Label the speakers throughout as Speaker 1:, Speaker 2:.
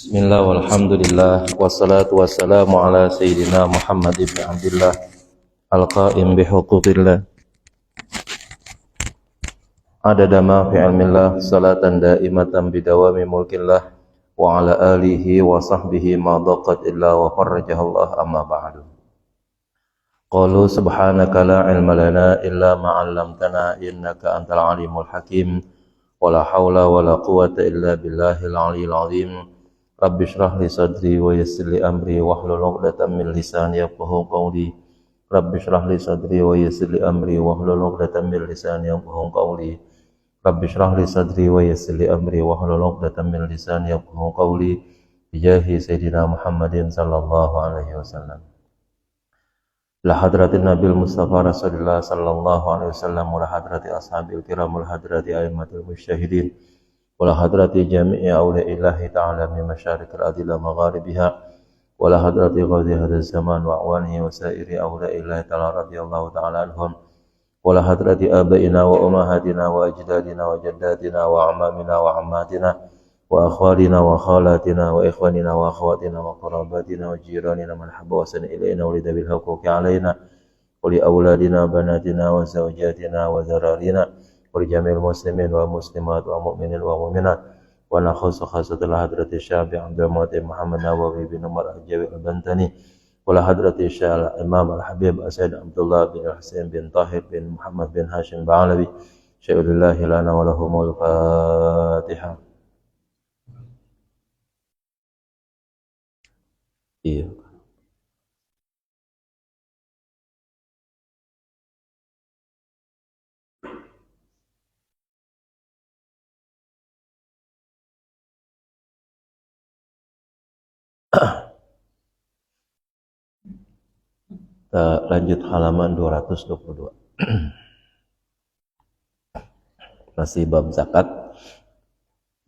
Speaker 1: Bismillah walhamdulillah wassalatu wassalamu ala sayyidina Muhammad ibn Abdullah al-qa'im bihuquqillah adada ma fi ilmillah salatan daimatan bidawami mulkillah wa ala alihi wa sahbihi ma daqat illa wa farrajahallah amma ba'du. Qalu subhanaka la ilma lana illa ma 'allamtana innaka antal alimul hakim wa la haula wa la quwwata illa billahil aliyyil azim. Rabbi shrah li sadri wa yassir li amri wahlul 'uqdatam min lisani yafqahu qawli. Rabbi shrah li sadri wa yassir li amri wahlul 'uqdatam min lisani yafqahu qawli. Rabbi shrah li sadri wa yassir li amri wahlul 'uqdatam min lisani yafqahu qawli. Bijahi sayyidina Muhammadin sallallahu alaihi wasallam. La hadratin Nabil Mustafa Rasulullah sallallahu alaihi wasallam wa la hadrati ashabil kiram wa la hadrati a'immatul musyahidin wa la hadrati jami'i awliya'illahi ta'ala min masyariqil ardi ila magharibiha wa la hadrati qadhi hadzal zaman wa awanihi wa sa'iri awliya'illahi ta'ala radhiyallahu ta'ala anhum wa la hadrati abaina wa ummahatina wa ajdadina wa jaddatina wa amamina wa ammatina wa akhwalina wa khalatina wa ikhwanina wa akhwatina wa qarabatina wa jiranina man habba wa sana ilaina wa lidabil huquqi alaina wa li awladina banatina wa zawjatina wa zararina wa li jami'il muslimin wa muslimat wa mu'minin wa mu'minat wa nakhusu khasatul hadrati syabi' Abdul Mu'ti Muhammad Nawawi bin Umar al-Jawi al-Bantani wa la hadrati syal Imam al-Habib Sayyid Abdullah bin Husain bin Tahir bin Muhammad bin Hashim Ba'alawi syai'ulillahi lana wa lahumul Fatihah. Iya. Kita lanjut halaman 222. Masih bab zakat.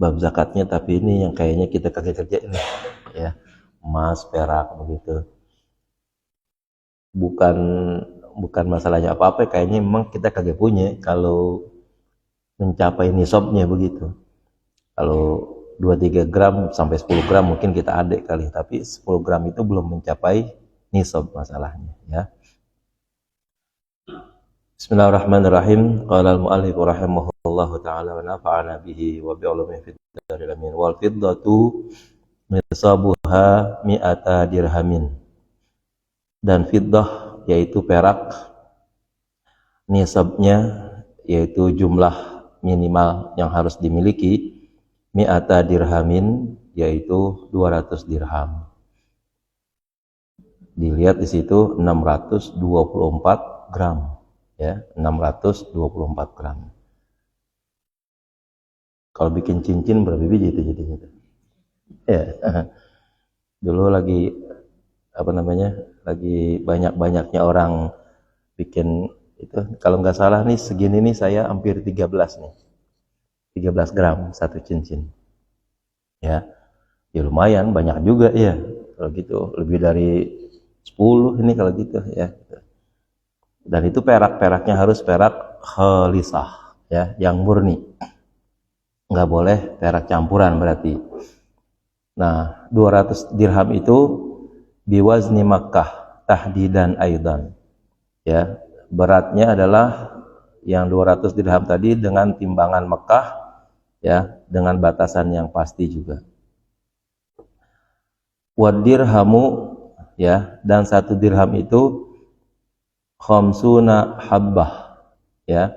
Speaker 1: Bab zakatnya tapi ini yang kayaknya kita kagak kerjain ya. Emas, perak begitu. Bukan masalahnya apa-apa, kayaknya memang kita kagak punya kalau mencapai nisabnya begitu. Kalau 2-3 gram sampai 10 gram mungkin kita ada kali, tapi 10 gram itu belum mencapai nisab masalahnya ya. Bismillahirrahmanirrahim. Qala al-mu'allif rahimahullahu ta'ala wa nafa'ana bihi wa bi ulumihi fid daril amin. Wal fiddatu nisabuha mi'ata dirhamin. Dan fiddah yaitu perak, nisabnya yaitu jumlah minimal yang harus dimiliki mi'ata dirhamin yaitu 200 dirham. Dilihat di situ 624 gram ya, 624 gram. Kalau bikin cincin berapa biji itu jadinya? Ya. Dulu lagi lagi banyak-banyaknya orang bikin itu, kalau nggak salah nih segini nih saya hampir 13 nih. 13 gram satu cincin. Ya. Ya lumayan banyak juga ya. Kalau gitu lebih dari 10 ini kalau gitu ya. Dan itu peraknya harus perak khalisah ya, yang murni. Nggak boleh perak campuran berarti. Nah, 200 dirham itu biwazni Makkah tahdidan aidan. Ya, beratnya adalah yang 200 dirham tadi dengan timbangan Mekah ya, dengan batasan yang pasti juga. Wadirhamu ya, dan 1 dirham itu khamsuna habbah ya,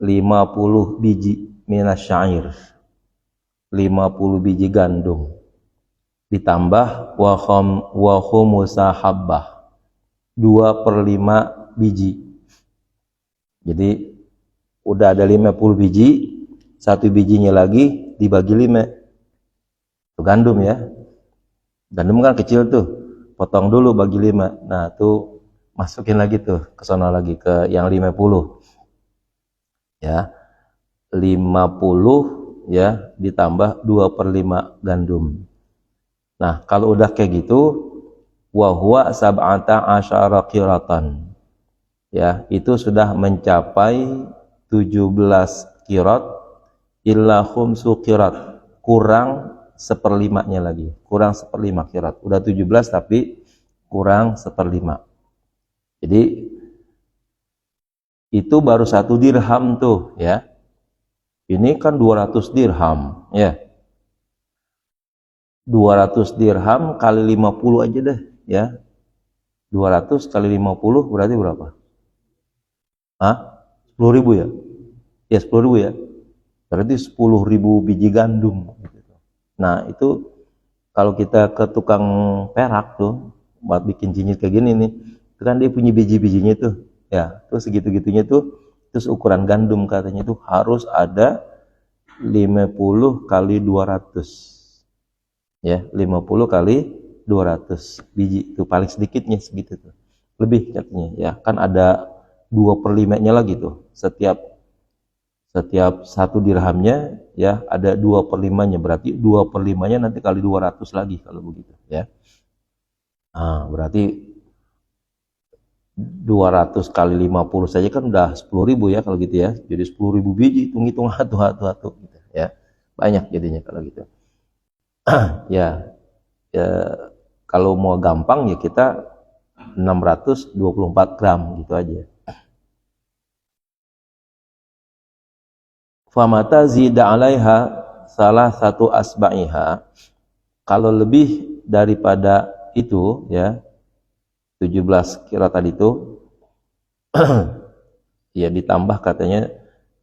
Speaker 1: 50 biji minasyair, 50 biji gandum, ditambah wa khumusa habbah, 2/5 biji. Jadi udah ada 50 biji, 1 bijinya lagi dibagi 5. Itu gandum ya. Gandum kan kecil tuh, potong dulu bagi 5. Nah tuh masukin lagi tuh ke sana lagi ke yang 50 ya, 50 ya ditambah 2/5 gandum. Nah kalau udah kayak gitu, wahwa sab'ata asyara qiratan ya, itu sudah mencapai 17 qirat illa khumsu qirat, kurang 1/5-nya lagi, kurang 1/5 kirat. Udah 17 tapi kurang 1/5. Jadi itu baru 1 dirham tuh ya. Ini kan 200 dirham ya. 200 dirham kali 50 aja deh ya. 200 kali 50 berarti berapa? 10.000 ya? Ya 10.000 ya. Berarti 10.000 biji gandum. Nah itu kalau kita ke tukang perak tuh buat bikin cincin kayak gini nih, itu kan dia punya biji-bijinya tuh. Ya, terus segitu-gitunya tuh, terus ukuran gandum katanya tuh harus ada 50 kali 200. Ya, 50 kali 200 biji itu paling sedikitnya segitu tuh. Lebih katanya ya, kan ada 2/5-nya lagi tuh. Setiap 1 dirhamnya ya ada 2/5-nya, berarti 2/5-nya nanti kali 200 lagi kalau begitu ya. Berarti 200 kali 50 saja kan udah 10.000 ya kalau gitu ya. Jadi 10.000 biji, hitung-hitung hatu gitu ya. Banyak jadinya kalau gitu. ya, ya kalau mau gampang ya kita 624 gram gitu aja. Famata zida alaiha salah satu asba'iha, kalau lebih daripada itu ya 17 kira tadi itu ya ditambah katanya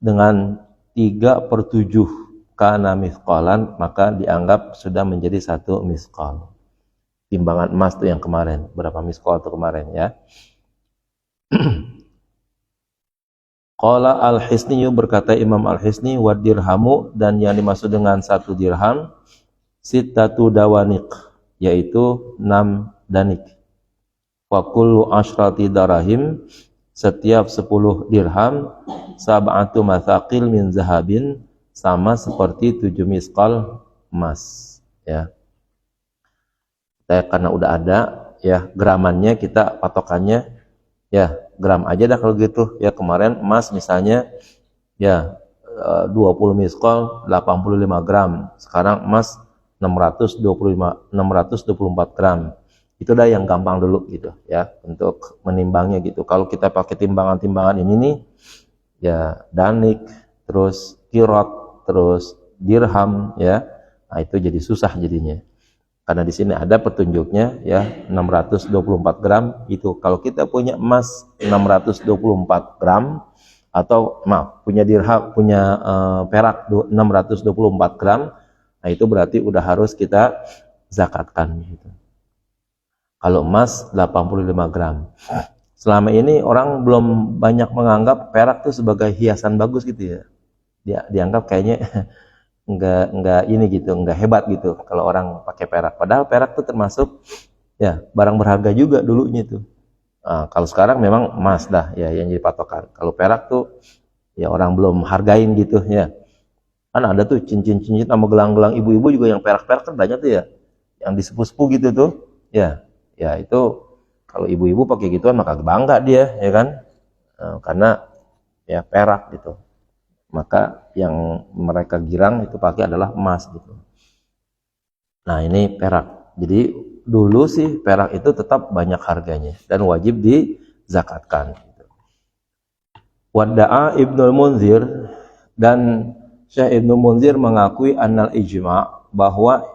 Speaker 1: dengan 3/7 kana misqalan, maka dianggap sudah menjadi 1 misqal. Timbangan emas tuh yang kemarin, berapa misqal tuh kemarin ya. Qala al-Hisni, berkata Imam al-Hisni, wa dirhamu, dan yang dimaksud dengan 1 dirham sittatu dawaniq, yaitu 6 danik. Wa kullu asyrati darahim, setiap 10 dirham sab'atu mathaqil min zahabin, sama seperti 7 misqal emas ya. Karena udah ada ya gramannya, kita patokannya ya gram aja dah kalau gitu ya. Kemarin emas misalnya ya 20 misqal 85 gram, sekarang emas 624 gram. Itu dah yang gampang dulu gitu ya untuk menimbangnya gitu. Kalau kita pakai timbangan-timbangan ini nih ya danik, terus kirot, terus dirham ya, nah itu jadi susah jadinya. Karena di sini ada petunjuknya ya 624 gram itu. Kalau kita punya emas 624 gram atau punya dirham, punya perak 624 gram, nah itu berarti udah harus kita zakatkan gitu. Kalau emas 85 gram. Selama ini orang belum banyak menganggap perak itu sebagai hiasan bagus gitu ya. Dianggap kayaknya enggak ini gitu, enggak hebat gitu kalau orang pakai perak. Padahal perak itu termasuk ya barang berharga juga dulunya tuh. Kalau sekarang memang emas dah ya yang jadi patokan. Kalau perak tuh ya orang belum hargain gitu ya. Kan ada tuh cincin-cincin sama gelang-gelang ibu-ibu juga yang perak-perak kan banyak tuh ya. Yang disepuh-sepuh gitu tuh. Ya itu kalau ibu-ibu pakai gituan maka bangga dia ya kan. Karena ya perak gitu. Maka yang mereka girang itu pakai adalah emas gitu. Nah ini perak. Jadi dulu sih perak itu tetap banyak harganya dan wajib dizakatkan. Wadda'a Ibnul Munzir, dan Syekh Ibnu Munzir mengakui annal ijma', bahwa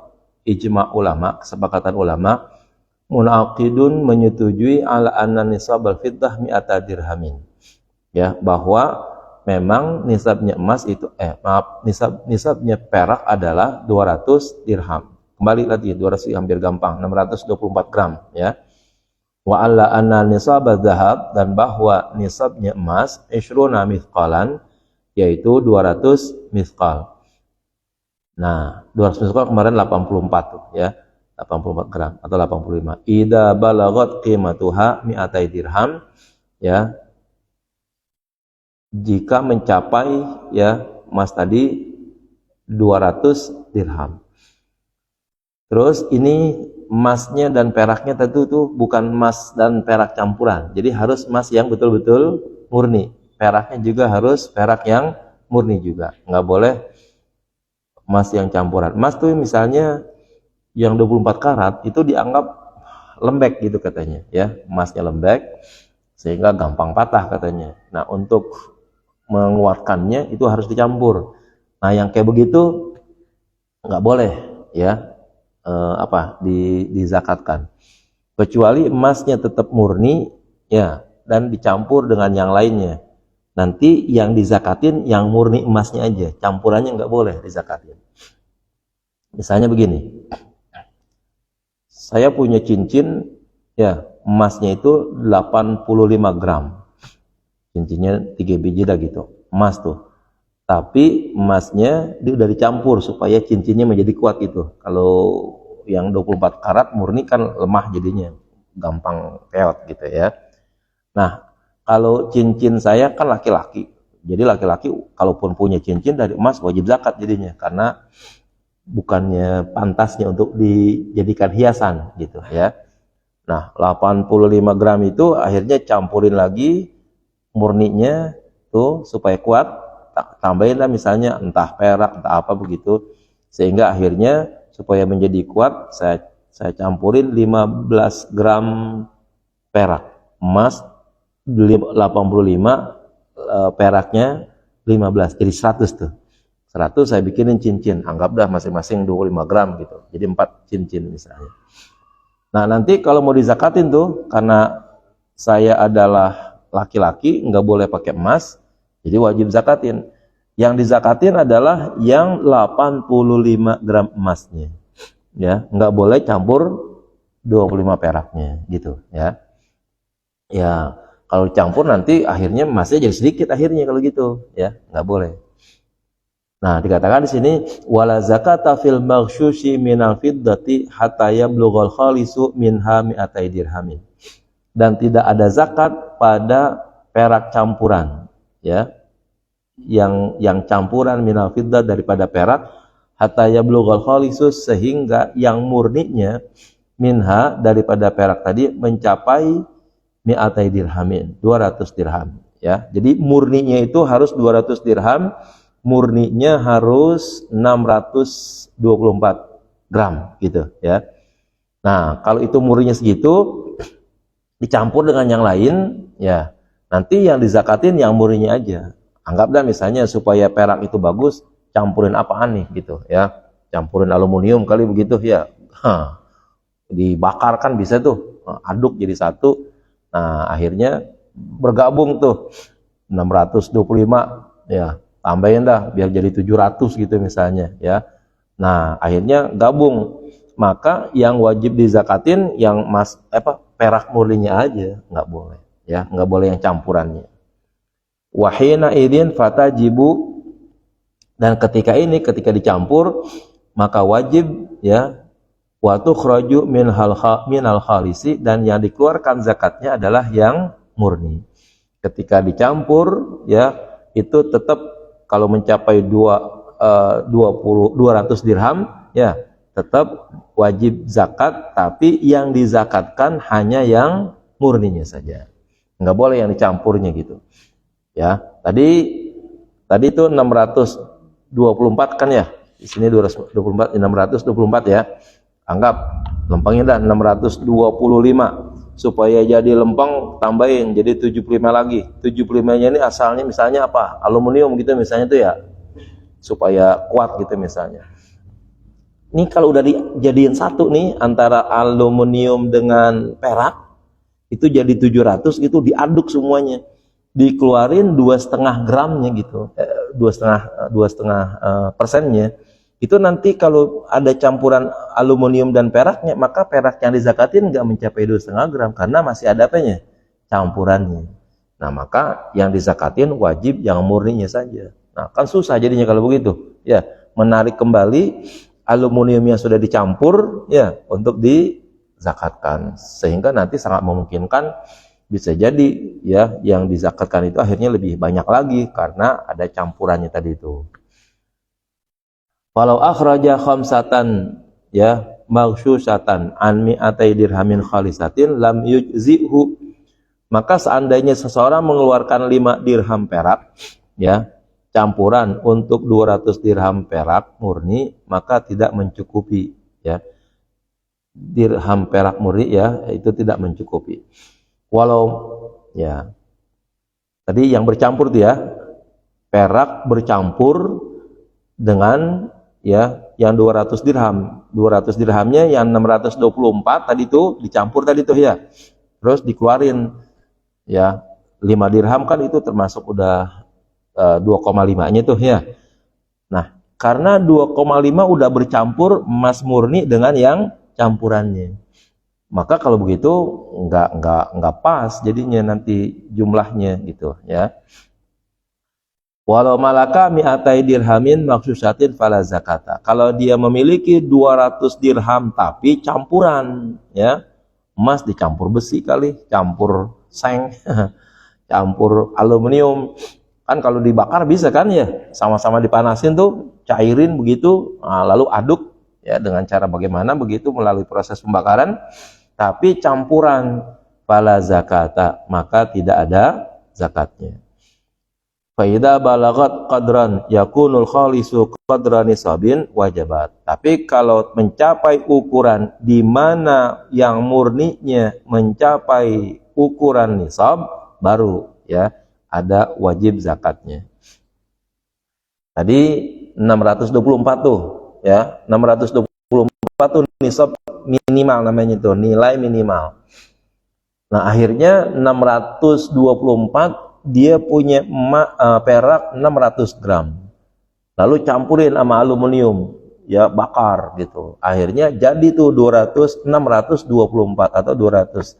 Speaker 1: ijma' ulama, kesepakatan ulama, munaqidun, menyetujui ala anna nisabal fiddah mi'ata dirhamin. Ya, bahwa memang nisabnya emas itu nisabnya perak adalah 200 dirham. Kembali lagi 200 hampir gampang, 624 gram ya. Wa alla anna nisabadz dzahab, dan bahwa nisabnya emas 20 misqalan, yaitu 200 misqal. Nah, 200 misqal kemarin 84 tuh ya. 84 gram atau 85. Idza balagat qimatuha mi'atai dirham ya. Jika mencapai ya emas tadi 200 dirham. Terus ini emasnya dan peraknya tentu itu bukan emas dan perak campuran. Jadi harus emas yang betul-betul murni. Peraknya juga harus perak yang murni juga. Nggak boleh emas yang campuran. Emas tuh misalnya yang 24 karat itu dianggap lembek gitu katanya, ya, emasnya lembek sehingga gampang patah katanya. Nah, untuk menguatkannya itu harus dicampur. Nah, yang kayak begitu nggak boleh, ya, dizakatkan. Kecuali emasnya tetap murni, ya, dan dicampur dengan yang lainnya. Nanti yang dizakatin yang murni emasnya aja, campurannya nggak boleh dizakatin. Misalnya begini, saya punya cincin, ya, emasnya itu 85 gram, cincinnya 3 biji dah gitu, emas tuh. Tapi emasnya dia udah dicampur supaya cincinnya menjadi kuat gitu. Kalau yang 24 karat murni kan lemah jadinya, gampang keot gitu ya. Nah, kalau cincin saya kan laki-laki, jadi laki-laki kalaupun punya cincin dari emas wajib zakat jadinya, karena bukannya pantasnya untuk dijadikan hiasan gitu ya. Nah, 85 gram itu akhirnya campurin lagi murninya tuh supaya kuat, tambahin lah misalnya entah perak entah apa begitu, sehingga akhirnya supaya menjadi kuat saya campurin 15 gram perak, emas 85, peraknya 15, jadi 100 tuh. 100 saya bikinin cincin, anggap dah masing-masing 25 gram gitu, jadi 4 cincin misalnya. Nah, nanti kalau mau dizakatin tuh, karena saya adalah laki-laki nggak boleh pakai emas, jadi wajib zakatin. Yang dizakatin adalah yang 85 gram emasnya, ya, nggak boleh campur 25 peraknya gitu ya. Ya, kalau campur nanti akhirnya emasnya jadi sedikit akhirnya kalau gitu, ya, nggak boleh. Nah, dikatakan di sini wala zakata fil maghsyushi minal fiddati hatta yablughal khalisu minha mi'atai dirhamin. Dan tidak ada zakat pada perak campuran, ya. Yang campuran minal fiddah daripada perak hatta yablughal khalisu, sehingga yang murninya minha daripada perak tadi mencapai mi'atai dirhamin, 200 dirham, ya. Jadi murninya itu harus 200 dirham, murninya harus 624 gram gitu ya. Nah, kalau itu murninya segitu dicampur dengan yang lain, ya, nanti yang dizakatin yang murninya aja. Anggaplah misalnya supaya perak itu bagus, campurin apaan nih gitu ya, campurin aluminium kali begitu ya. Dibakar kan bisa tuh, aduk jadi satu. Nah, akhirnya bergabung tuh 625, ya, tambahin dah biar jadi 700 gitu misalnya ya. Nah, akhirnya gabung, maka yang wajib dizakatin yang perak murninya aja, nggak boleh ya, nggak boleh yang campurannya. Wahina idin fatajibu, dan ketika dicampur maka wajib, ya, wa tukhraju minal khalisi, dan yang dikeluarkan zakatnya adalah yang murni. Ketika dicampur, ya, itu tetap kalau mencapai 200 dirham, ya, tetap wajib zakat, tapi yang dizakatkan hanya yang murninya saja, nggak boleh yang dicampurnya gitu ya. Tadi itu 624 kan ya, di sini 224, 624 ya, anggap lempengnya dah 625, supaya jadi lempeng tambahin jadi 75 lagi. 75-nya ini asalnya misalnya apa, aluminium gitu misalnya tuh ya, supaya kuat gitu misalnya. Ini kalau udah dijadiin satu nih antara aluminium dengan perak, itu jadi 700 gitu, diaduk semuanya, dikeluarin 2,5 gramnya gitu, 2,5 persennya. Itu nanti kalau ada campuran aluminium dan peraknya, maka perak yang dizakatin nggak mencapai 2,5 gram karena masih ada apanya, campurannya. Nah, maka yang dizakatin wajib yang murninya saja. Nah, kan susah jadinya kalau begitu ya, menarik kembali aluminium yang sudah dicampur, ya, untuk dizakatkan, sehingga nanti sangat memungkinkan bisa jadi, ya, yang dizakatkan itu akhirnya lebih banyak lagi karena ada campurannya tadi itu. Walau akhraja khamsatan, ya, maghsyusatan an mi'atai dirhamin khalisatin lam yujzihu, maka seandainya seseorang mengeluarkan 5 dirham perak, ya, campuran untuk 200 dirham perak murni, maka tidak mencukupi, ya. Dirham perak murni, ya, itu tidak mencukupi. Walau, ya, tadi yang bercampur tuh, ya, perak bercampur dengan, ya, yang 200 dirham. 200 dirhamnya yang 624 tadi itu dicampur tadi tuh, ya. Terus dikeluarin, ya, 5 dirham kan itu termasuk udah 2,5-nya tuh, ya. Nah, karena 2,5 udah bercampur emas murni dengan yang campurannya, maka kalau begitu nggak pas jadinya nanti jumlahnya gitu, ya. Walau malaka mi'atai dirhamin maksusatin fala zakata. Kalau dia memiliki 200 dirham tapi campuran, ya, emas dicampur besi kali, campur seng, campur aluminium. Kan kalau dibakar bisa kan, ya, sama-sama dipanasin tuh, cairin begitu, nah, lalu aduk, ya, dengan cara bagaimana begitu melalui proses pembakaran, tapi campuran, fala zakata, maka tidak ada zakatnya. Faida balagat qadran yakunul khalisu qadran nisabin wajabat. Tapi kalau mencapai ukuran di mana yang murninya mencapai ukuran nisab, baru, ya, ada wajib zakatnya. Tadi 624 tuh, ya, 624 tuh nisab minimal namanya tuh, nilai minimal. Nah, akhirnya 624 dia punya perak 600 gram. Lalu campurin sama aluminium, ya, bakar gitu. Akhirnya jadi tuh 624 atau 200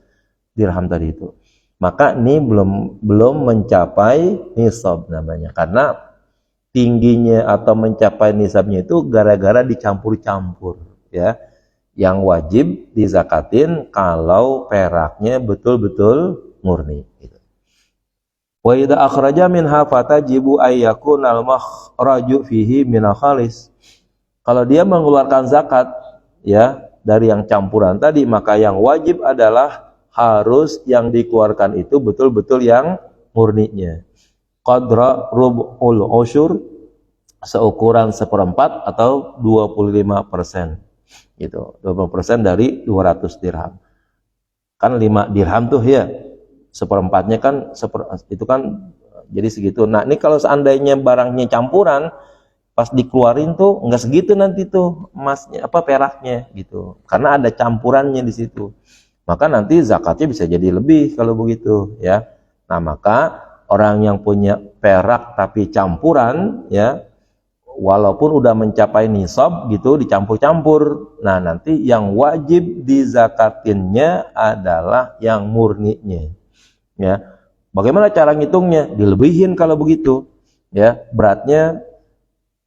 Speaker 1: dirham tadi itu. Maka ini belum mencapai nisab namanya, karena tingginya atau mencapai nisabnya itu gara-gara dicampur-campur, ya. Yang wajib dizakatin kalau peraknya betul-betul murni gitu. Wa idza akhraja minha fatajibu ayyakunal makhraju fihi minal khalis. Kalau dia mengeluarkan zakat, ya, dari yang campuran tadi, maka yang wajib adalah harus yang dikeluarkan itu betul-betul yang murninya. Qadra rub'ul usyur, seukuran 1/4 atau 25%. Gitu. 20% dari 200 dirham. Kan 5 dirham tuh, ya. 1/4-nya kan itu kan jadi segitu. Nah, ini kalau seandainya barangnya campuran, pas dikeluarin tuh enggak segitu nanti tuh emasnya, peraknya gitu. Karena ada campurannya di situ. Maka nanti zakatnya bisa jadi lebih kalau begitu, ya. Nah, maka orang yang punya perak tapi campuran, ya, walaupun udah mencapai nisab gitu dicampur-campur, nah nanti yang wajib dizakatinnya adalah yang murninya, ya. Bagaimana cara ngitungnya? Dilebihin kalau begitu, ya. Beratnya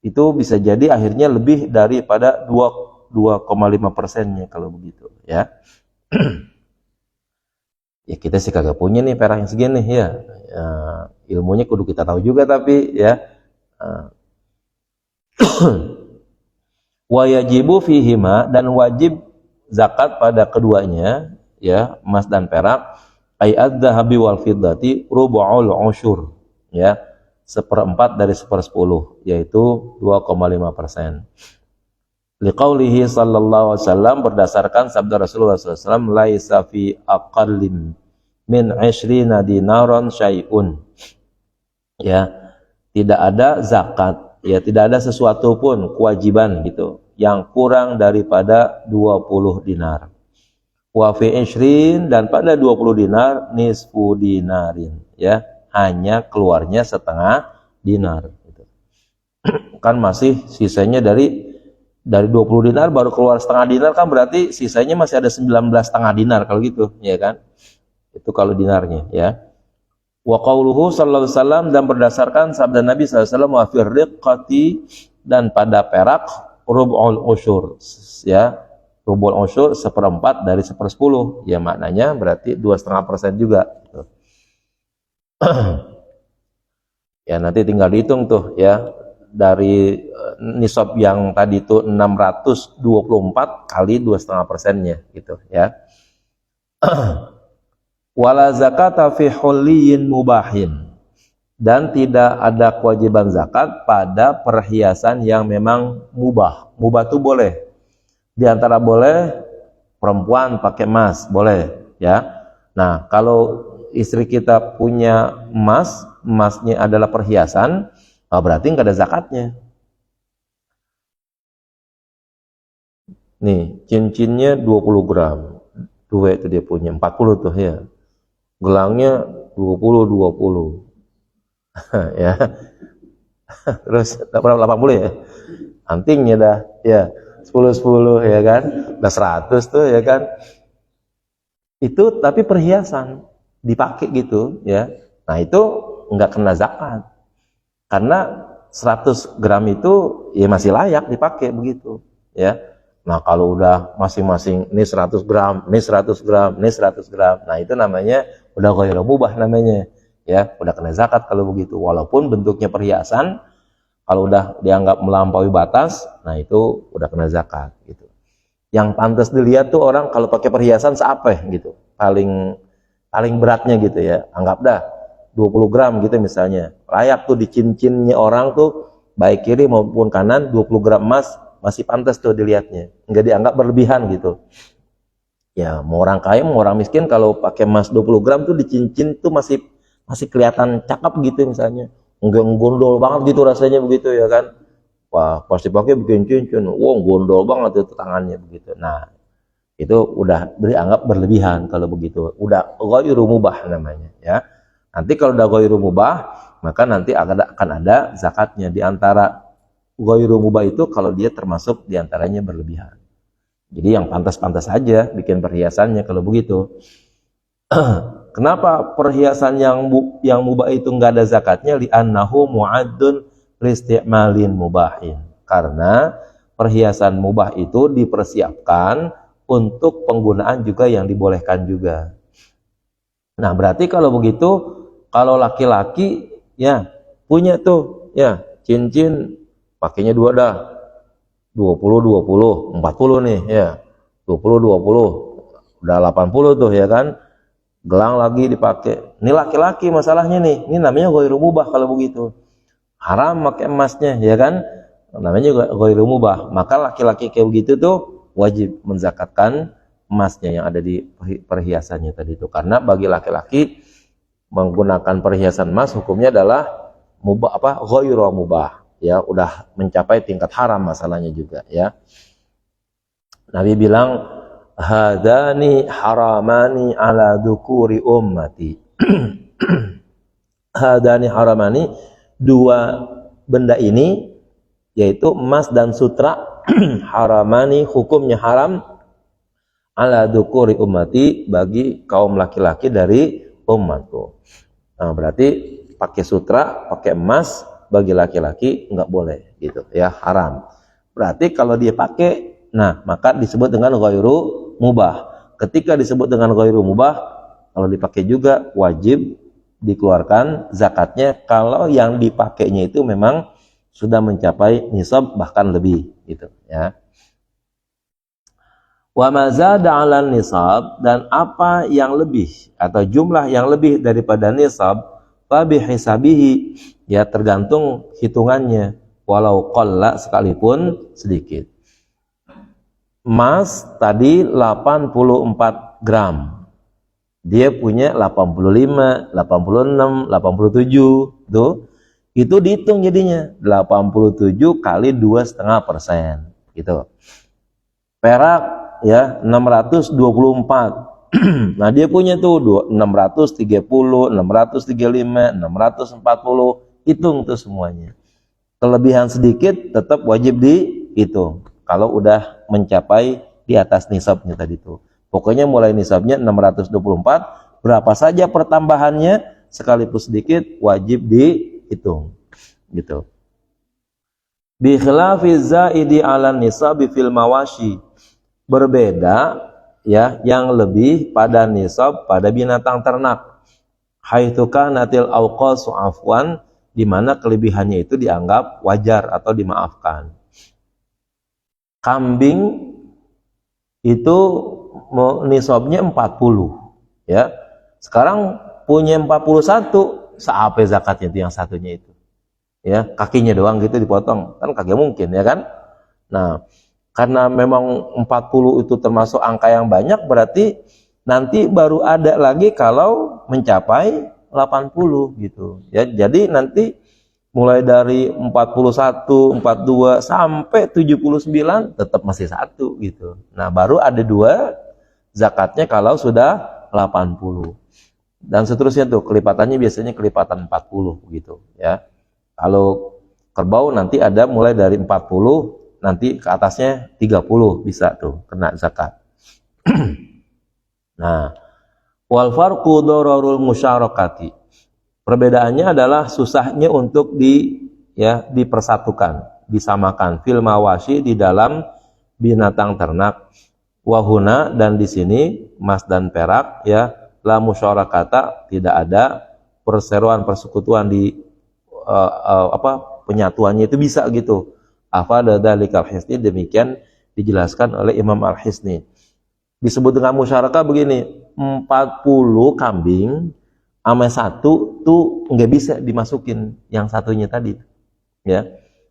Speaker 1: itu bisa jadi akhirnya lebih daripada 2,5%-nya kalau begitu, ya. Ya, kita sih kagak punya nih perak yang segini, ya. Ilmunya kudu kita tahu juga, tapi, ya, wa yajibu fihima, dan wajib zakat pada keduanya, ya, emas dan perak, ay adz-dzahabi wal fiddati rubu'ul usyur, ya, 1/4 dari 1/10, yaitu 2,5%. Liqaulihi sallallahu alaihi wasallam, berdasarkan sabda Rasulullah SAW, laisa fi aqallim min 20 dinaron syai'un, ya, tidak ada zakat, ya, tidak ada sesuatu pun kewajiban gitu yang kurang daripada 20 dinar. Wa fi 20, dan pada 20 dinar nisfu dinarin, ya, hanya keluarnya setengah dinar gitu. Kan masih sisanya dari 20 dinar baru keluar setengah dinar, kan berarti sisanya masih ada 19,5 dinar kalau gitu, ya kan. Itu kalau dinarnya, ya. Wa qauluhu sallallahu alaihi wasallam, dan berdasarkan sabda Nabi sallallahu alaihi wasallam, wa fir riqqati, dan pada perak rub'ul usyur, ya, rub'ul usyur 1/4 dari 1/10, ya, maknanya berarti 2,5% juga gitu. Ya, nanti tinggal dihitung tuh, ya, dari nisab yang tadi itu 624 kali 2,5%-nya gitu, ya. Wala zakata fi hulliyin mubahin, dan tidak ada kewajiban zakat pada perhiasan yang memang mubah. Mubah itu boleh. Di antara boleh perempuan pakai emas, boleh ya. Nah, kalau istri kita punya emas, emasnya adalah perhiasan, berarti nggak ada zakatnya. Nih, cincinnya 20 gram. Dua itu dia punya, 40 tuh ya. Gelangnya 20 ya. Terus 80 ya. Antingnya dah ya 10 ya kan. Udah 100 tuh ya kan. Itu tapi perhiasan dipakai gitu ya. Nah, itu enggak kena zakat. Karena 100 gram itu ya masih layak dipakai begitu ya. Nah, kalau udah masing-masing ini 100 gram, ini 100 gram, ini 100 gram. Nah, itu namanya udah ghairu mubah namanya. Ya, udah kena zakat kalau begitu. Walaupun bentuknya perhiasan, kalau udah dianggap melampaui batas, nah itu udah kena zakat gitu. Yang pantas dilihat tuh orang kalau pakai perhiasan seapa gitu. Paling beratnya gitu ya. Anggap dah 20 gram gitu misalnya. Layak tuh di cincinnya orang tuh baik kiri maupun kanan 20 gram emas masih pantas tuh dilihatnya, nggak dianggap berlebihan gitu ya. Mau orang kaya mau orang miskin kalau pakai emas 20 gram tuh di cincin tuh masih kelihatan cakep gitu misalnya, nggak gondol banget gitu rasanya begitu ya kan. Wah, pasti pakai bikin cincin, wah gondol banget itu tangannya begitu. Nah, itu udah dianggap berlebihan kalau begitu, udah ghairu mubah namanya ya. Nanti kalau udah ghairu mubah, maka nanti akan ada zakatnya. Di antara ghairu mubah itu kalau dia termasuk diantaranya berlebihan. Jadi yang pantas-pantas saja bikin perhiasannya kalau begitu. Kenapa perhiasan yang mubah itu nggak ada zakatnya? Li'annahu mu'addun listi'malin mubahin. Karena perhiasan mubah itu dipersiapkan untuk penggunaan juga yang dibolehkan juga. Nah, berarti kalau begitu, kalau laki-laki ya punya tuh ya cincin pakainya dua dah, 20 40 nih ya, 20 udah 80 tuh ya kan. Gelang lagi dipakai. Ini laki-laki masalahnya nih, ini namanya ghairu mubah kalau begitu. Haram pakai emasnya ya kan, namanya juga ghairu mubah. Maka laki-laki kayak begitu tuh wajib menzakatkan emasnya yang ada di perhiasannya tadi itu. Karena bagi laki-laki menggunakan perhiasan emas hukumnya adalah mubah ghairu mubah. Ya, udah mencapai tingkat haram masalahnya juga ya. Nabi bilang hadani haramani ala dzukuri ummati. Hadani haramani, dua benda ini yaitu emas dan sutra haramani, hukumnya haram ala dzukuri ummati, bagi kaum laki-laki dari umatku. Nah, berarti pakai sutra, pakai emas bagi laki-laki nggak boleh gitu ya, haram. Berarti kalau dia pakai, nah maka disebut dengan ghairu mubah. Ketika disebut dengan ghairu mubah, kalau dipakai juga wajib dikeluarkan zakatnya kalau yang dipakainya itu memang sudah mencapai nisab bahkan lebih gitu ya. Wa mazada 'alan nisab, dan apa yang lebih atau jumlah yang lebih daripada nisab, fa bihisabihi, ya tergantung hitungannya, walau qalla, sekalipun sedikit. Emas tadi 84 gram. Dia punya 85, 86, 87 tuh. Itu dihitung jadinya 87 kali 2,5% gitu. Perak ya 624. Nah, dia punya tuh 630, 635, 640, hitung tuh semuanya. Kelebihan sedikit tetap wajib dihitung kalau udah mencapai di atas nisabnya tadi tuh. Pokoknya mulai nisabnya 624, berapa saja pertambahannya sekalipun sedikit wajib dihitung gitu. Bi khilafiz zaidi 'alan nisabi fil mawashi, berbeda ya yang lebih pada nisab pada binatang ternak. Haitsu kanatil awqasu afwan, di mana kelebihannya itu dianggap wajar atau dimaafkan. Kambing itu nisabnya 40 ya. Sekarang punya 41, seape zakatnya itu yang satunya itu. Ya, kakinya doang gitu dipotong. Kan kagak mungkin ya kan? Nah, karena memang 40 itu termasuk angka yang banyak, berarti nanti baru ada lagi kalau mencapai 80 gitu. Ya, jadi nanti mulai dari 41, 42 sampai 79 tetap masih satu gitu. Nah, baru ada dua zakatnya kalau sudah 80. Dan seterusnya tuh kelipatannya biasanya kelipatan 40 gitu ya. Kalau kerbau nanti ada mulai dari 40 nanti ke atasnya 30 bisa tuh kena zakat. Nah, wal farqu dararul musyarakati. Perbedaannya adalah susahnya untuk dipersatukan, disamakan fil mawashi di dalam binatang ternak. Wahuna dan di sini emas dan perak ya la musyarakata, tidak ada perseroan persekutuan di penyatuannya itu bisa gitu. Afada dzalikal hisni, demikian dijelaskan oleh Imam Al-Hisni. Disebut dengan musyarakah begini, 40 kambing sama satu tuh nggak bisa dimasukin yang satunya tadi ya.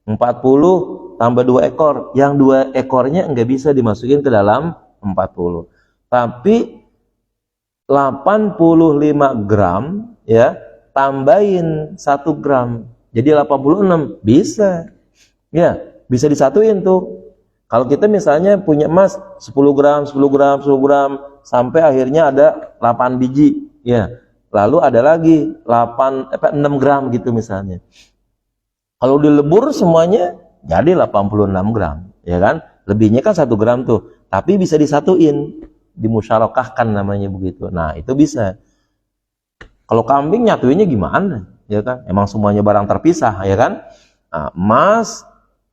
Speaker 1: 40 tambah 2 ekor, yang 2 ekornya nggak bisa dimasukin ke dalam 40. Tapi 85 gram ya, tambahin 1 gram jadi 86 bisa. Ya, bisa disatuin tuh. Kalau kita misalnya punya emas 10 gram, 10 gram, 10 gram sampai akhirnya ada 8 biji, ya. Lalu ada lagi 6 gram gitu misalnya. Kalau dilebur semuanya jadi 86 gram, ya kan? Lebihnya kan 1 gram tuh, tapi bisa disatuin, dimusyarakahkan namanya begitu. Nah, itu bisa. Kalau kambing nyatuinnya gimana? Ya kan? Emang semuanya barang terpisah, ya kan? Nah, emas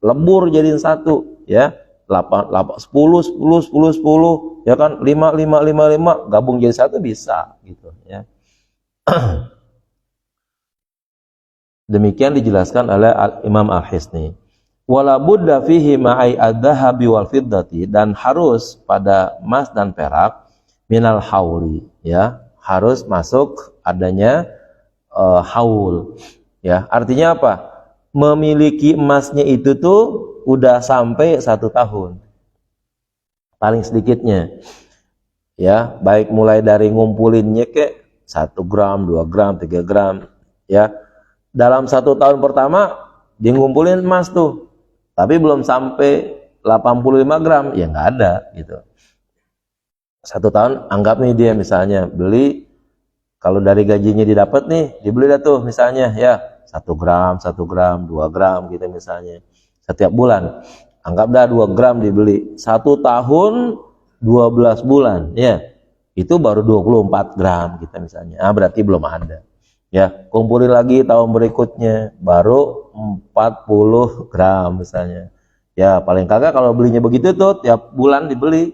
Speaker 1: lebur jadiin satu ya, 10 ya kan, 5 gabung jadi satu bisa gitu ya. Demikian dijelaskan oleh Imam Al-Hisni. Wala budda fihi ma'i adz-dzahabi wal fiddati, dan harus pada emas dan perak minal hauli ya, harus masuk adanya haul ya. Artinya apa? Memiliki emasnya itu tuh udah sampai 1 tahun paling sedikitnya ya, baik mulai dari ngumpulinnya ke 1 gram, 2 gram, 3 gram ya. Dalam 1 tahun pertama dia ngumpulin emas tuh tapi belum sampai 85 gram ya nggak ada gitu. 1 tahun anggap nih dia misalnya beli, kalau dari gajinya didapat nih dibeli dah tuh misalnya ya 1 gram, 1 gram, 2 gram gitu misalnya setiap bulan. Anggap dah 2 gram dibeli 1 tahun 12 bulan ya, itu baru 24 gram kita misalnya. Berarti belum ada ya. Kumpulin lagi tahun berikutnya baru 40 gram misalnya ya. Paling kagak kalau belinya begitu tuh tiap bulan dibeli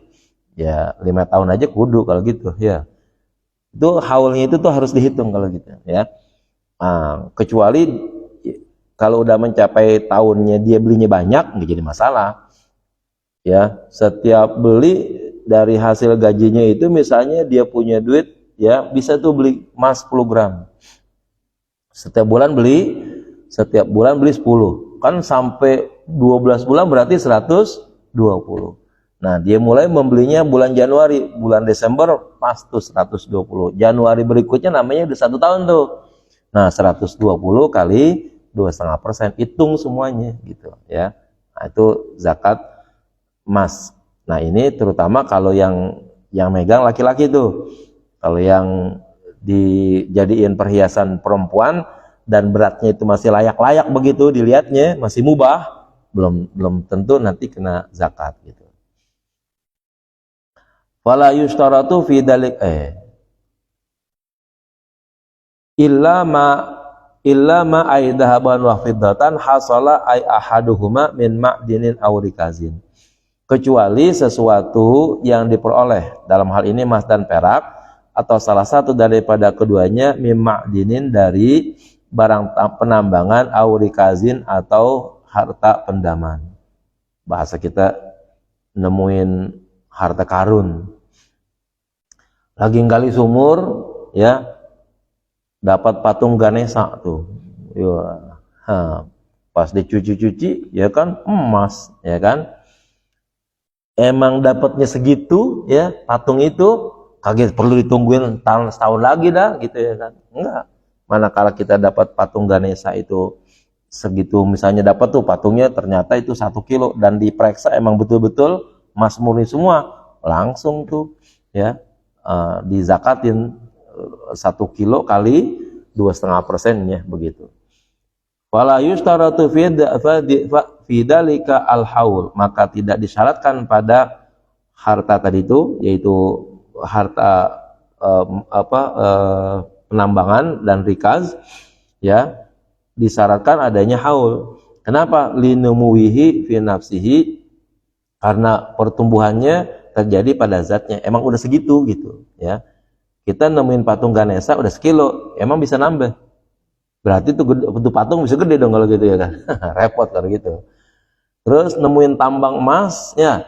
Speaker 1: ya 5 tahun aja kudu kalau gitu ya. Itu haulnya itu tuh harus dihitung kalau gitu ya. Kecuali kalau udah mencapai tahunnya dia belinya banyak nggak jadi masalah ya. Setiap beli dari hasil gajinya itu misalnya dia punya duit ya, bisa tuh beli emas 10 gram setiap bulan beli 10 kan sampai 12 bulan berarti 120. Nah, dia mulai membelinya bulan Januari, bulan Desember pas tuh 120. Januari berikutnya namanya udah 1 tahun tuh. Nah, 120 kali 2,5%, hitung semuanya gitu ya. Nah, itu zakat emas. Nah, ini terutama kalau yang megang laki-laki tuh. Kalau yang dijadiin perhiasan perempuan dan beratnya itu masih layak-layak begitu dilihatnya, masih mubah, belum tentu nanti kena zakat gitu. Fala yushtaratu fi dalik illa ma ay dhahaban wa fiddatan hasala ay ahaduhuma min ma'dinin aw rikazin, kecuali sesuatu yang diperoleh dalam hal ini emas dan perak atau salah satu daripada keduanya min ma'dinin dari barang penambangan aw rikazin atau harta pendaman. Bahasa kita nemuin harta karun, lagi gali sumur ya, dapat patung Ganesha tuh, ya, pas dicuci-cuci ya kan emas, ya kan, emang dapatnya segitu ya patung itu, kaget perlu ditungguin tahun setahun lagi dah gitu ya kan, enggak. Manakala kita dapat patung Ganesha itu segitu, misalnya dapat tuh patungnya ternyata itu 1 kilo dan diperiksa emang betul-betul emas murni semua, langsung tuh ya dizakatin 1 kilo kali 2,5% begitu. Wala yushtaratu fi dzalika al-haul, maka tidak disyaratkan pada harta tadi itu, yaitu harta penambangan dan rikaz, ya, disyaratkan adanya haul. Kenapa? Linumuwihi fi nafsihi, karena pertumbuhannya terjadi pada zatnya, emang udah segitu gitu ya. Kita nemuin patung Ganesha udah 1 kilo, emang bisa nambah, berarti itu patung bisa gede dong kalau gitu ya kan. Repot kalau gitu. Terus nemuin tambang emas ya,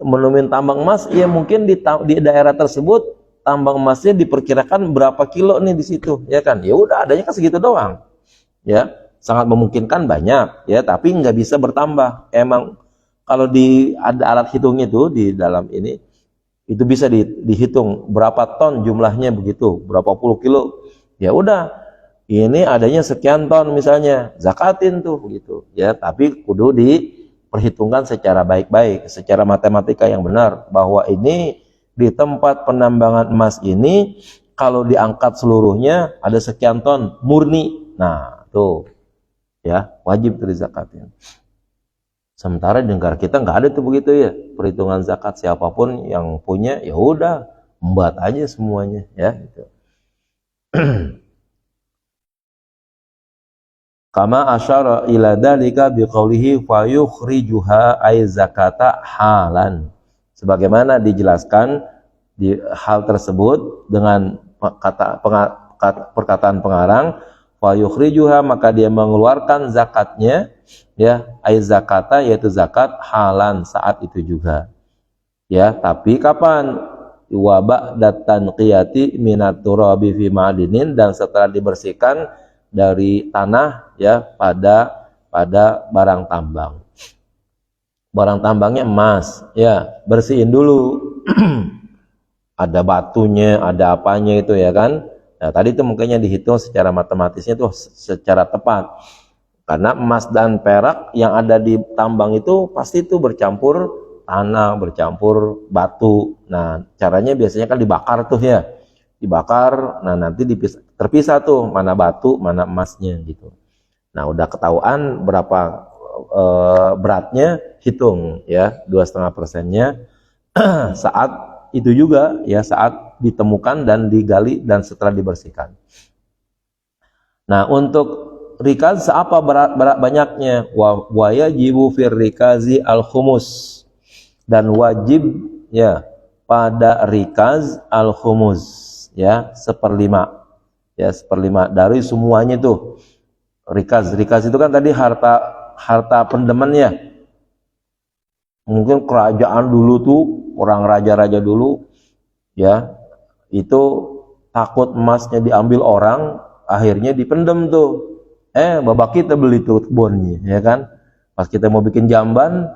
Speaker 1: menemuin tambang emas ya, mungkin di daerah tersebut tambang emasnya diperkirakan berapa kilo nih di situ ya kan, ya udah adanya kan segitu doang ya, sangat memungkinkan banyak ya, tapi nggak bisa bertambah. Emang kalau ada alat hitungnya itu di dalam ini, itu bisa dihitung berapa ton jumlahnya begitu, berapa puluh kilo, ya udah ini adanya sekian ton misalnya, zakatin tuh begitu ya, tapi kudu diperhitungkan secara baik-baik, secara matematika yang benar, bahwa ini di tempat penambangan emas ini kalau diangkat seluruhnya ada sekian ton murni, nah tuh ya wajib tuh dizakatin. Sementara di negara kita nggak ada tuh begitu ya perhitungan zakat, siapapun yang punya ya udah embat aja semuanya ya gitu. Kama asyara ila dzalika biqaulihi fa yukhrijuha ay zakata halan, sebagaimana dijelaskan di hal tersebut dengan perkataan pengarang, fa yukhrijuha, maka dia mengeluarkan zakatnya ya, ay zakata, yaitu zakat, halan, saat itu juga ya. Tapi kapan? Wa ba'da tanqiyati minat turabi fi ma'dinin, dan setelah dibersihkan dari tanah ya pada barang tambang. Barang tambangnya emas ya, bersihin dulu. Ada batunya, ada apanya itu ya kan. Nah tadi itu mungkinnya dihitung secara matematisnya tuh secara tepat, karena emas dan perak yang ada di tambang itu pasti itu bercampur tanah, bercampur batu. Nah caranya biasanya kan dibakar tuh ya, dibakar, nah nanti terpisah tuh mana batu mana emasnya gitu. Nah udah ketahuan berapa beratnya, hitung ya 2,5%-nya saat itu juga ya, saat ditemukan dan digali dan setelah dibersihkan. Nah untuk rikaz apa berat banyaknya? Wa yajibu fir rikazi al khumus, dan wajib ya pada rikaz al khumus ya, 1/5 ya, 1/5 dari semuanya tuh. Rikaz itu kan tadi harta pendemannya, mungkin kerajaan dulu tuh, orang raja-raja dulu ya, itu takut emasnya diambil orang, akhirnya dipendem tuh. Bapak kita beli tuh kebunnya ya kan, pas kita mau bikin jamban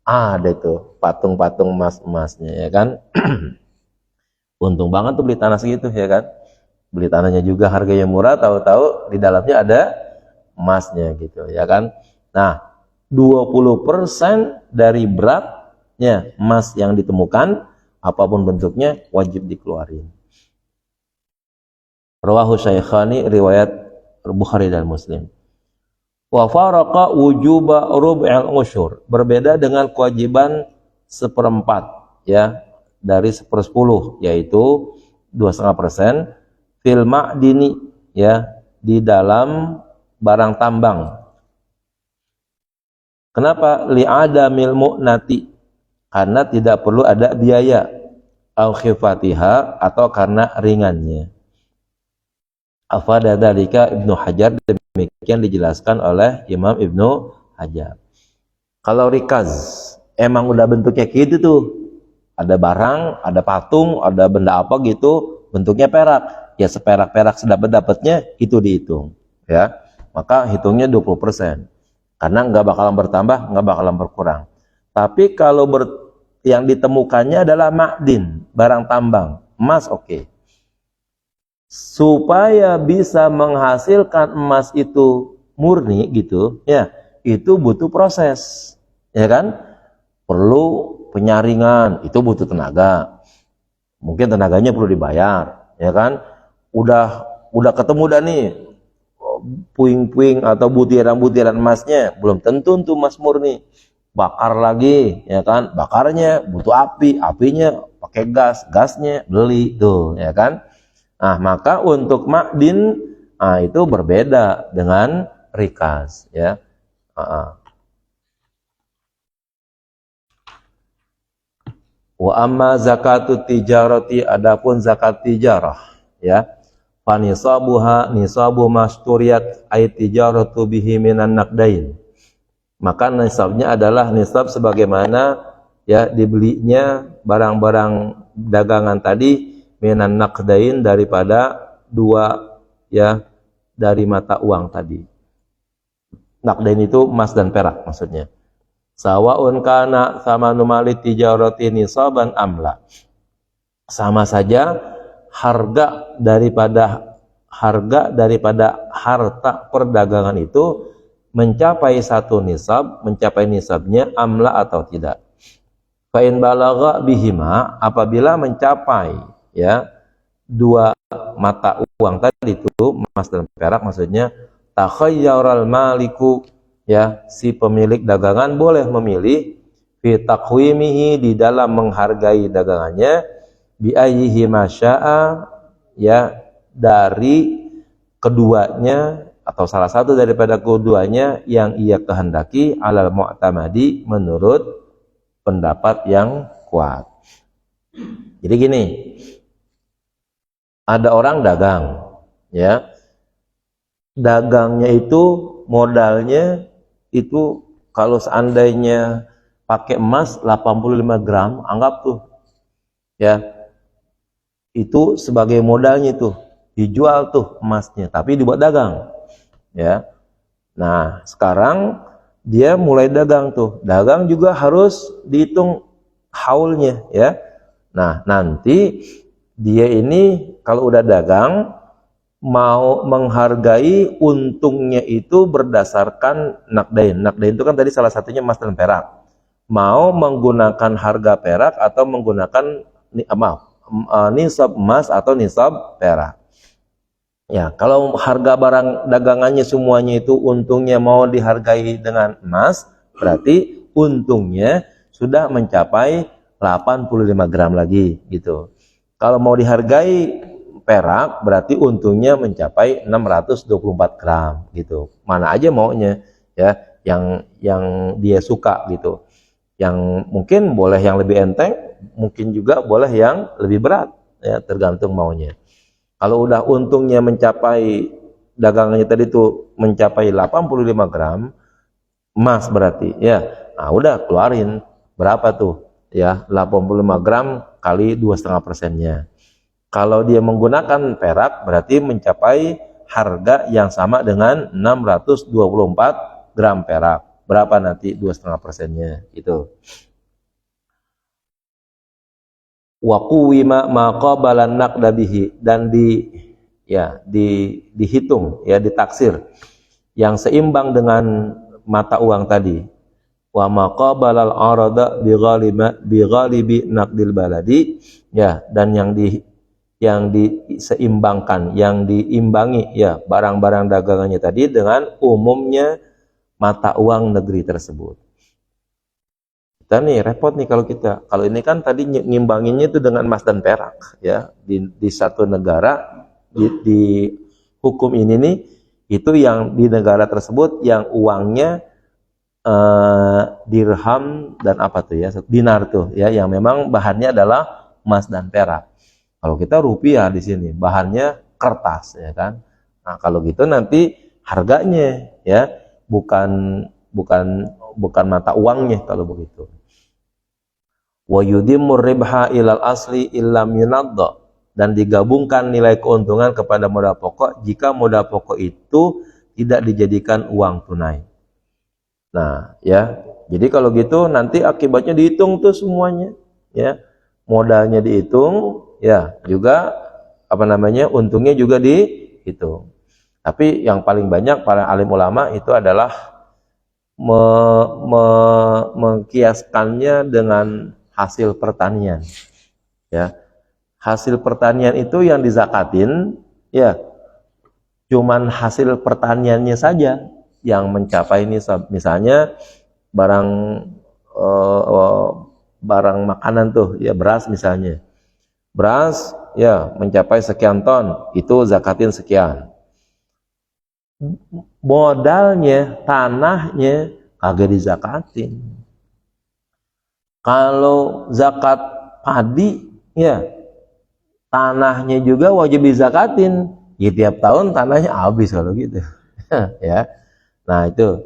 Speaker 1: ada tuh patung-patung emasnya ya kan. Untung banget tuh beli tanah segitu ya kan, beli tanahnya juga harganya murah, tahu-tahu di dalamnya ada emasnya gitu ya kan. Nah 20% dari beratnya emas yang ditemukan apapun bentuknya wajib dikeluarin. Rawahu Syaikhani, riwayat Bukhari dan Muslim. Wa faraqa wujuba rub'il usyur, berbeda dengan kewajiban 1/4 ya dari 1/10, yaitu 2,5% fil ma'dini ya, di dalam barang tambang. Kenapa? Li'adamil mu'nati, karena tidak perlu ada biaya, au khifatiha, atau karena ringannya. Afada dzalika Ibnu Hajar, demikian dijelaskan oleh Imam Ibnu Hajar. Kalau rikaz emang udah bentuknya gitu tuh, ada barang, ada patung, ada benda apa gitu, bentuknya perak, ya seperak-perak sedapat-dapatnya itu dihitung, ya. Maka hitungnya 20%. Karena nggak bakalan bertambah, nggak bakalan berkurang. Tapi kalau yang ditemukannya adalah ma'din, barang tambang, emas, oke. Supaya bisa menghasilkan emas itu murni gitu, ya, itu butuh proses, ya kan? Perlu penyaringan, itu butuh tenaga. Mungkin tenaganya perlu dibayar, ya kan? Udah ketemu dah nih puing-puing atau butiran-butiran emasnya, belum tentu untuk emas murni. Bakar lagi, ya kan? Bakarnya butuh api, apinya pakai gas, gasnya beli tuh, ya kan? Nah, maka untuk ma'din itu berbeda dengan rikas, ya. Wa amma zakatut tijarati, adapun zakat tijarah, ya. Fa nisabuha nisabu masturiyat ay tijaratu bihi minan naqdain. Maka nisabnya adalah nisab sebagaimana ya dibelinya barang-barang dagangan tadi minan naqdain, daripada dua, ya, dari mata uang tadi. Naqdain itu emas dan perak maksudnya. Sawaun kana thamanu mali tijarati nisaban amla. Sama saja harga daripada harta perdagangan itu mencapai satu nisab, mencapai nisabnya amla atau tidak. Fa in balagha bihima, apabila mencapai, ya, dua mata uang tadi itu emas dan perak maksudnya, takhayyaral maliku, ya, si pemilik dagangan boleh memilih fi taqwimihi, di dalam menghargai dagangannya, bi ayyihi masya'a, ya, dari keduanya atau salah satu daripada keduanya yang ia kehendaki, alal mu'tamadi, menurut pendapat yang kuat. Jadi gini, ada orang dagang, ya, dagangnya itu modalnya itu kalau seandainya pakai emas 85 gram, anggap tuh, ya, itu sebagai modalnya tuh, dijual tuh emasnya, tapi dibuat dagang, ya. Nah, sekarang dia mulai dagang tuh, dagang juga harus dihitung haulnya, ya. Nah, nanti dia ini kalau udah dagang mau menghargai untungnya itu berdasarkan nakdain. Nakdain itu kan tadi salah satunya emas dan perak. Mau menggunakan harga perak atau menggunakan nisab emas atau nisab perak. Ya, kalau harga barang dagangannya semuanya itu untungnya mau dihargai dengan emas, berarti untungnya sudah mencapai 85 gram lagi gitu. Kalau mau dihargai perak, berarti untungnya mencapai 624 gram gitu. Mana aja maunya, ya, yang dia suka gitu. Yang mungkin boleh yang lebih enteng, mungkin juga boleh yang lebih berat, ya, tergantung maunya. Kalau udah untungnya mencapai, dagangannya tadi itu mencapai 85 gram emas berarti, ya. Nah, udah keluarin berapa tuh, ya, 85 gram kali 2,5%-nya. Kalau dia menggunakan perak, berarti mencapai harga yang sama dengan 624 gram perak. Berapa nanti 2,5%-nya itu. Wa quwima ma qabala naqda bihi, dan dihitung, ya, ditaksir yang seimbang dengan mata uang tadi. Wa ma qabala al-arada bi ghalibi naqdil baladi, ya, dan yang diseimbangkan, yang diimbangi, ya, barang-barang dagangannya tadi dengan umumnya mata uang negeri tersebut. Kita nih repot nih kalau ini kan tadi ngimbanginnya itu dengan emas dan perak, ya, di satu negara, di hukum ini nih, itu yang di negara tersebut yang uangnya dirham dan apa tuh, ya, dinar tuh, ya, yang memang bahannya adalah emas dan perak. Kalau kita rupiah di sini bahannya kertas, ya kan. Nah, kalau gitu nanti harganya, ya, bukan mata uangnya kalau begitu. Wa yudimur ribha ilal asli illam yunadda, dan digabungkan nilai keuntungan kepada modal pokok jika modal pokok itu tidak dijadikan uang tunai. Nah, ya. Jadi kalau gitu nanti akibatnya dihitung tuh semuanya, ya. Modalnya dihitung, ya, juga untungnya juga dihitung. Tapi yang paling banyak para alim ulama itu adalah mengkiaskannya dengan hasil pertanian, ya. Hasil pertanian itu yang dizakatin, ya, cuman hasil pertaniannya saja yang mencapai nisab. Misalnya barang barang makanan tuh, ya, beras misalnya. Beras, ya, mencapai sekian ton, itu zakatin sekian. Modalnya, tanahnya kagak dizakatin. Kalau zakat padi, ya, tanahnya juga wajib dizakatin. Ya, tiap tahun tanahnya habis kalau gitu. Ya. Nah, itu.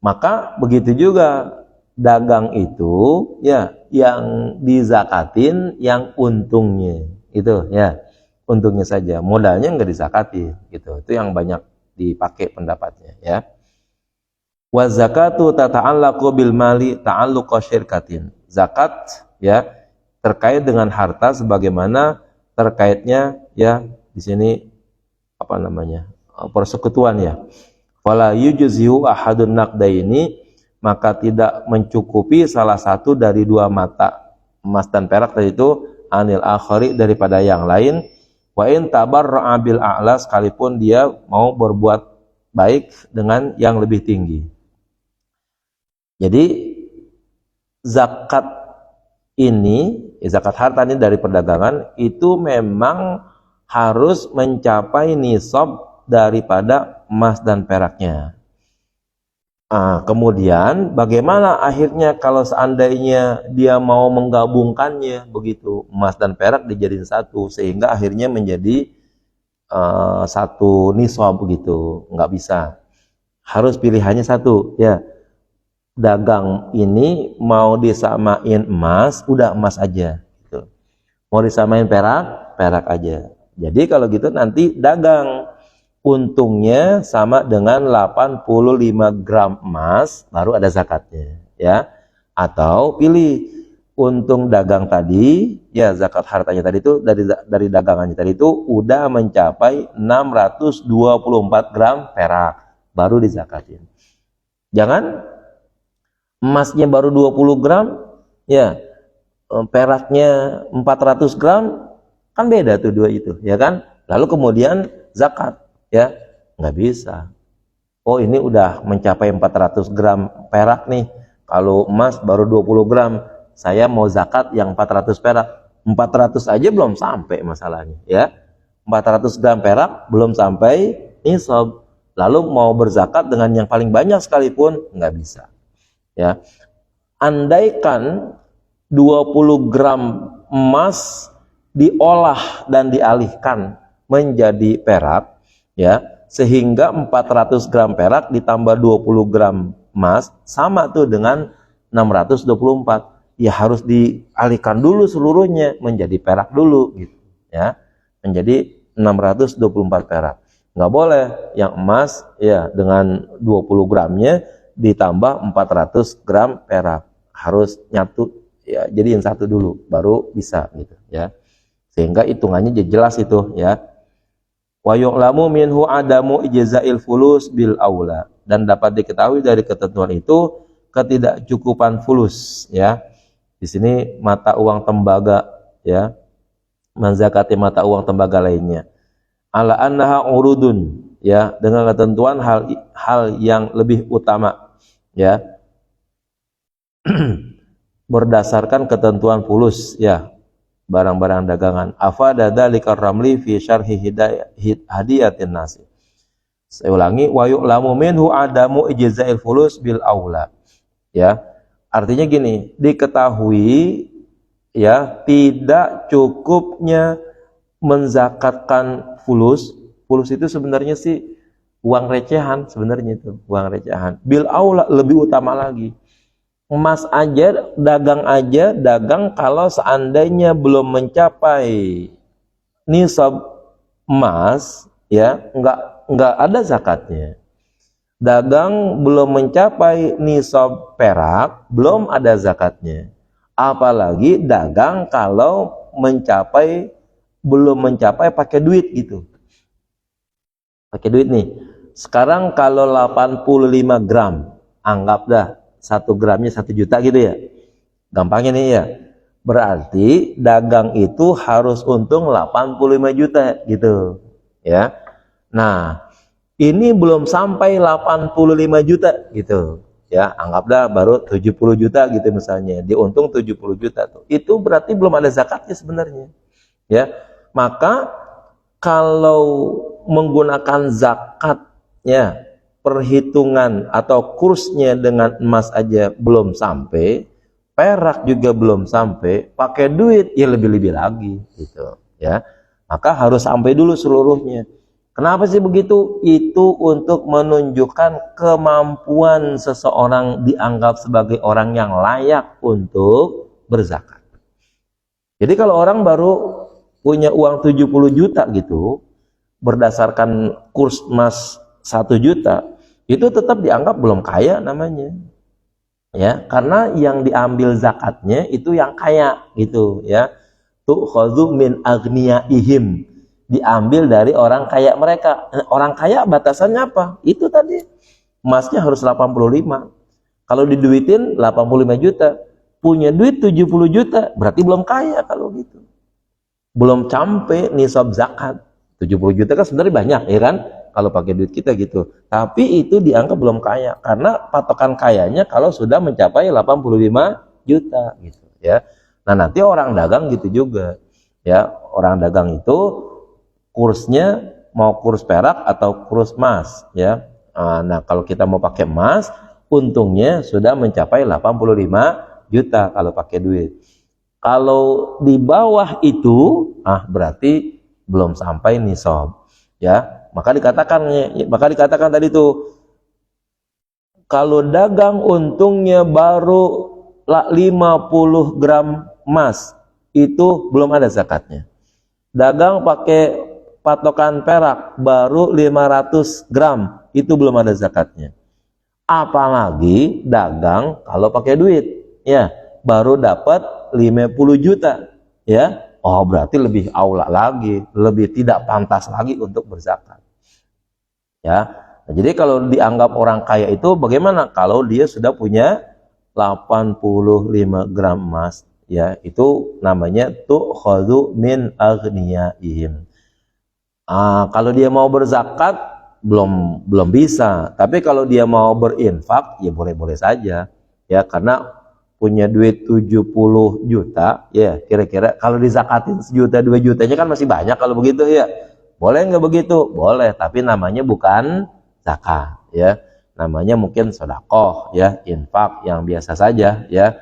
Speaker 1: Maka begitu juga dagang itu, ya, yang dizakatin yang untungnya. Itu, ya. Untungnya saja. Modalnya enggak dizakatin, gitu. Itu yang banyak dipakai pendapatnya, ya. Wa zakatu tata'allaqu bil mali ta'alluqa syirkatin. Zakat, ya, terkait dengan harta sebagaimana terkaitnya, ya, di sini persekutuan, ya. Fala yujzihu ahadun naqdaini, maka tidak mencukupi salah satu dari dua mata emas dan perak tadi itu anil akhari daripada yang lain. Wa in tabarra'a bil a'la, sekalipun dia mau berbuat baik dengan yang lebih tinggi. Jadi zakat ini, zakat harta ini dari perdagangan itu memang harus mencapai nisab daripada emas dan peraknya. Kemudian bagaimana akhirnya kalau seandainya dia mau menggabungkannya begitu, emas dan perak dijadiin satu sehingga akhirnya menjadi satu nisab begitu, nggak bisa. Harus pilihannya satu, ya. Dagang ini mau disamain emas, udah emas aja gitu. Mau disamain perak, perak aja. Jadi kalau gitu nanti dagang untungnya sama dengan 85 gram emas, baru ada zakatnya, ya. Atau pilih untung dagang tadi, ya, zakat hartanya tadi itu dari dagangannya tadi itu udah mencapai 624 gram perak, baru dizakatin. Jangan emasnya baru 20 gram, ya, peraknya 400 gram, kan beda tuh dua itu, ya kan? Lalu kemudian zakat, ya, nggak bisa. Oh, ini udah mencapai 400 gram perak nih, kalau emas baru 20 gram, saya mau zakat yang 400 perak. 400 aja belum sampai masalahnya, ya. 400 gram perak belum sampai nisab, lalu mau berzakat dengan yang paling banyak sekalipun nggak bisa, ya. Andaikan 20 gram emas diolah dan dialihkan menjadi perak, ya, sehingga 400 gram perak ditambah 20 gram emas sama tuh dengan 624, ya harus dialihkan dulu seluruhnya menjadi perak dulu gitu, ya, menjadi 624 perak. Nggak boleh yang emas, ya, dengan 20 gramnya ditambah 400 gram perak, harus nyatu, ya, jadiin satu dulu baru bisa gitu, ya, sehingga hitungannya jelas itu, ya. Wa yu'lamu minhu adamu ijza'il fulus bil aula, dan dapat diketahui dari ketentuan itu ketidakcukupan fulus, ya. Di sini mata uang tembaga, ya, menzakati mata uang tembaga lainnya. Ala annaha urudun, ya, dengan ketentuan hal yang lebih utama, ya. Berdasarkan ketentuan fulus, ya, barang-barang dagangan. Afada dzalika ramli fi syarhi hadiyatin nasi. Saya ulangi, wa yu'lamu minhu adamu ijza'il fulus bil aula, ya. Artinya gini, diketahui, ya, tidak cukupnya menzakatkan fulus. Fulus itu sebenarnya sih uang recehan, sebenarnya itu uang recehan. Bil aula lebih utama lagi. Emas aja, dagang kalau seandainya belum mencapai nisab emas, ya, enggak ada zakatnya. Dagang belum mencapai nisab perak, belum ada zakatnya. Apalagi dagang kalau belum mencapai pakai duit gitu. Pakai duit nih. Sekarang kalau 85 gram, anggap dah 1 gramnya 1 juta gitu ya. Gampangnya nih ya. Berarti dagang itu harus untung 85 juta gitu. Ya. Nah, ini belum sampai 85 juta gitu. Ya, anggaplah baru 70 juta gitu misalnya. Dia untung 70 juta tuh. Itu berarti belum ada zakatnya sebenarnya. Ya. Maka kalau menggunakan zakatnya, perhitungan atau kursnya dengan emas aja belum sampai, perak juga belum sampai, pakai duit ya lebih-lebih lagi gitu, ya. Maka harus sampai dulu seluruhnya. Kenapa sih begitu? Itu untuk menunjukkan kemampuan seseorang dianggap sebagai orang yang layak untuk berzakat. Jadi kalau orang baru punya uang 70 juta gitu, berdasarkan kurs emas 1 juta, itu tetap dianggap belum kaya namanya. Ya, karena yang diambil zakatnya itu yang kaya gitu, ya. Tu'khadhu min aghniyaihim. Diambil dari orang kaya mereka. Orang kaya batasannya apa? Itu tadi. Emasnya harus 85. Kalau diduitin 85 juta. Punya duit 70 juta. Berarti belum kaya kalau gitu. Belum sampai nisab zakat. 70 juta kan sebenarnya banyak, ya kan? Kalau pakai duit kita gitu. Tapi itu dianggap belum kaya. Karena patokan kayanya kalau sudah mencapai 85 juta gitu, ya. Nah, nanti orang dagang gitu juga. Ya, orang dagang itu kursnya mau kurs perak atau kurs emas, ya. Nah, kalau kita mau pakai emas, untungnya sudah mencapai 85 juta kalau pakai duit. Kalau di bawah itu, berarti belum sampai nisab, ya. Maka dikatakan tadi tuh, kalau dagang untungnya baru 50 gram emas, itu belum ada zakatnya. Dagang pakai patokan perak baru 500 gram, itu belum ada zakatnya. Apalagi dagang kalau pakai duit, ya, baru dapat 50 juta, ya. Oh, berarti lebih aula lagi, lebih tidak pantas lagi untuk berzakat. Ya. Nah, jadi kalau dianggap orang kaya itu bagaimana? Kalau dia sudah punya 85 gram emas, ya, itu namanya tu'khadhu min aghniyaihim. Kalau dia mau berzakat belum bisa, tapi kalau dia mau berinfak ya boleh-boleh saja, ya, karena punya duit 70 juta, ya, kira-kira kalau dizakatin 1 juta 2 jutanya kan masih banyak kalau begitu, ya. Boleh nggak begitu? Boleh, tapi namanya bukan zakat, ya. Namanya mungkin sedekah, ya, infak yang biasa saja, ya.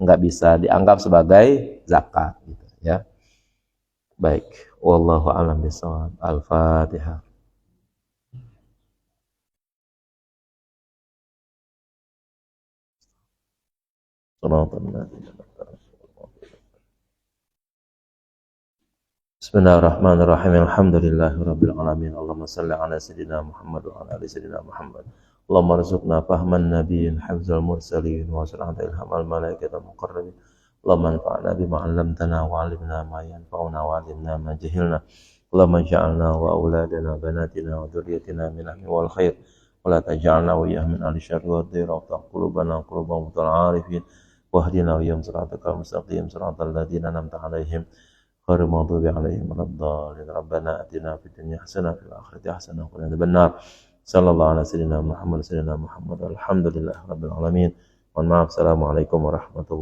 Speaker 1: Nggak bisa dianggap sebagai zakat gitu, ya. Baik, wallahu a'lam bishawab. Al-Fatihah. Bismillahirrahmanirrahim. Alhamdulillahirabbil alamin. Allahumma shalli ala sayidina Muhammad wa ala ali sayidina Muhammad. Allahumma rzuqna fahman nabiyyin, hifdzal mursalin, wa salata ilhamal malaikatil muqarrabin. Allahumma anfa'na bima 'allamtana wa 'allimna ma yanfa'una wa 'allimna ma jahilna. Allahumma ja'alna wa auladana banatina wa dzurriyyatina min ahli wal khair. Wa la taj'alna wa iyyahum min ahli syarri wa dhir wa taqulubana quluban mutal 'arifin. Wahdina wa iyam siratal mustaqim siratal ladzina an'amta 'alaihim ghairil maghdubi 'alaihim waladdallin. Rabbana atina fid dunya hasanah wa fil akhirati hasanah wa qina adzabannar. Sallallahu ala sayyidina Muhammad. Alhamdulillahirabbil alamin. Mohon maaf. Assalamualaikum warahmatullahi wabarakatuh.